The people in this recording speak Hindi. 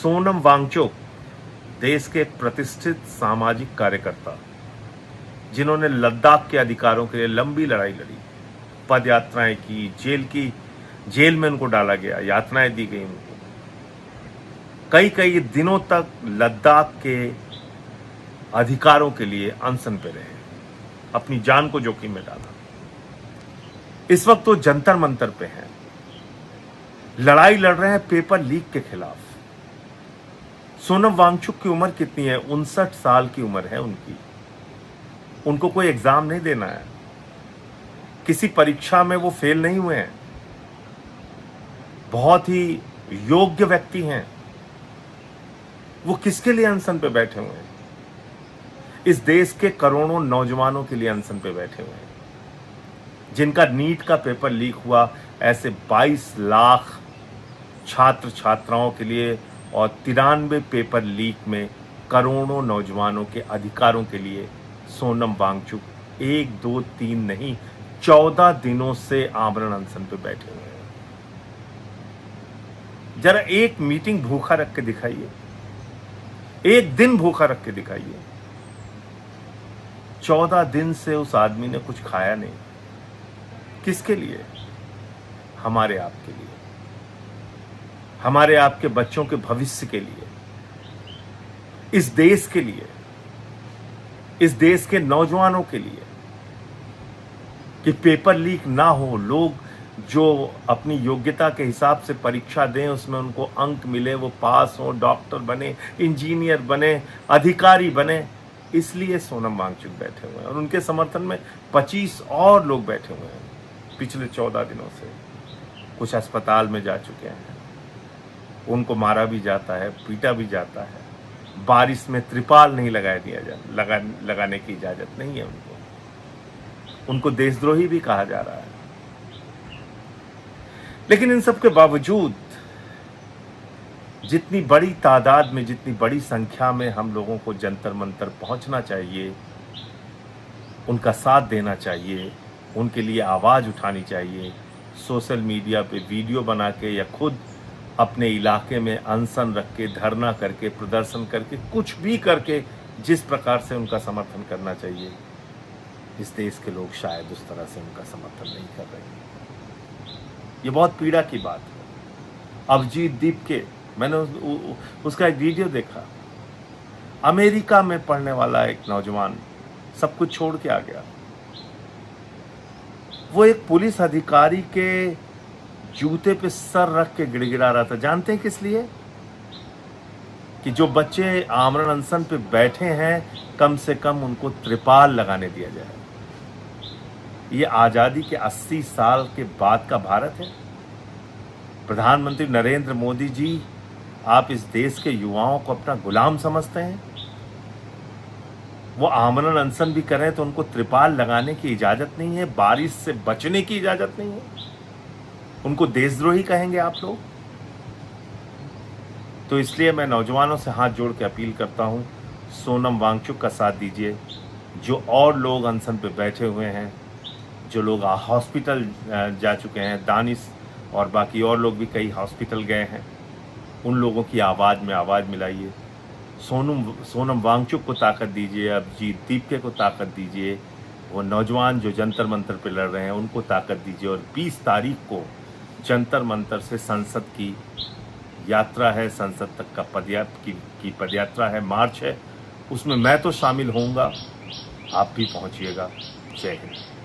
सोनम वांगचुक देश के प्रतिष्ठित सामाजिक कार्यकर्ता, जिन्होंने लद्दाख के अधिकारों के लिए लंबी लड़ाई लड़ी, पद यात्राएं की, जेल में उनको डाला गया, यातनाएं दी गई उनको, कई कई दिनों तक लद्दाख के अधिकारों के लिए अनशन पे रहे, अपनी जान को जोखिम में डाला। इस वक्त वो जंतर मंतर पे हैं, लड़ाई लड़ रहे हैं पेपर लीक के खिलाफ। सोनम वांगचुक की उम्र कितनी है? 59 साल की उम्र है उनकी। उनको कोई एग्जाम नहीं देना है, किसी परीक्षा में वो फेल नहीं हुए हैं, बहुत ही योग्य व्यक्ति हैं। वो किसके लिए अनशन पे बैठे हुए हैं? इस देश के करोड़ों नौजवानों के लिए अनशन पे बैठे हुए हैं, जिनका नीट का पेपर लीक हुआ। ऐसे 22 लाख छात्र छात्राओं के लिए और 93 पेपर लीक में करोड़ों नौजवानों के अधिकारों के लिए सोनम वांगचुक 1, 2, 3 नहीं 14 दिनों से आमरण अनशन पे बैठे हुए हैं। जरा एक मीटिंग भूखा रख के दिखाइए, एक दिन भूखा रख के दिखाइए। 14 दिन से उस आदमी ने कुछ खाया नहीं। किसके लिए? हमारे आपके लिए, हमारे आपके बच्चों के भविष्य के लिए, इस देश के लिए, इस देश के नौजवानों के लिए, कि पेपर लीक ना हो, लोग जो अपनी योग्यता के हिसाब से परीक्षा दें, उसमें उनको अंक मिले, वो पास हो, डॉक्टर बने, इंजीनियर बने, अधिकारी बने। इसलिए सोनम वांगचुक बैठे हुए हैं और उनके समर्थन में 25 और लोग बैठे हुए हैं। पिछले 14 दिनों से कुछ अस्पताल में जा चुके हैं, उनको मारा भी जाता है, पीटा भी जाता है, बारिश में त्रिपाल नहीं लगाने की इजाजत नहीं है उनको देशद्रोही भी कहा जा रहा है। लेकिन इन सब के बावजूद जितनी बड़ी तादाद में, जितनी बड़ी संख्या में हम लोगों को जंतर मंतर पहुंचना चाहिए, उनका साथ देना चाहिए, उनके लिए आवाज उठानी चाहिए, सोशल मीडिया पे वीडियो बना के या खुद अपने इलाके में अनशन रख के, धरना करके, प्रदर्शन करके, कुछ भी करके जिस प्रकार से उनका समर्थन करना चाहिए, इस देश के लोग शायद उस तरह से उनका समर्थन नहीं कर रहे हैं। ये बहुत पीड़ा की बात है। अभिजीत दीप के, मैंने उसका एक वीडियो देखा। अमेरिका में पढ़ने वाला एक नौजवान सब कुछ छोड़ के आ गया। वो एक पुलिस अधिकारी के जूते पे सर रख के गिड़गिड़ा रहा था। जानते हैं किस लिए? कि जो बच्चे आमरण अनशन पे बैठे हैं, कम से कम उनको त्रिपाल लगाने दिया जाए। ये आजादी के 80 साल के बाद का भारत है। प्रधानमंत्री नरेंद्र मोदी जी, आप इस देश के युवाओं को अपना गुलाम समझते हैं? वो आमरण अनशन भी करें तो उनको त्रिपाल लगाने की इजाजत नहीं है, बारिश से बचने की इजाजत नहीं है, उनको देशद्रोही कहेंगे आप लोग? तो इसलिए मैं नौजवानों से हाथ जोड़ के अपील करता हूं, सोनम वांगचुक का साथ दीजिए। जो और लोग अनशन पे बैठे हुए हैं, जो लोग हॉस्पिटल जा चुके हैं, दानिश और बाकी और लोग भी कई हॉस्पिटल गए हैं, उन लोगों की आवाज़ में आवाज़ मिलाइए। सोनम वांगचुक को ताकत दीजिए, अभिजीत दीपके को ताकत दीजिए, वो नौजवान जो जंतर मंतर पे लड़ रहे हैं उनको ताकत दीजिए। और 20 तारीख को जंतर मंतर से संसद की यात्रा है, संसद तक का पदयात्रा है, मार्च है, उसमें मैं तो शामिल होऊंगा, आप भी पहुंचिएगा। जय हिंद।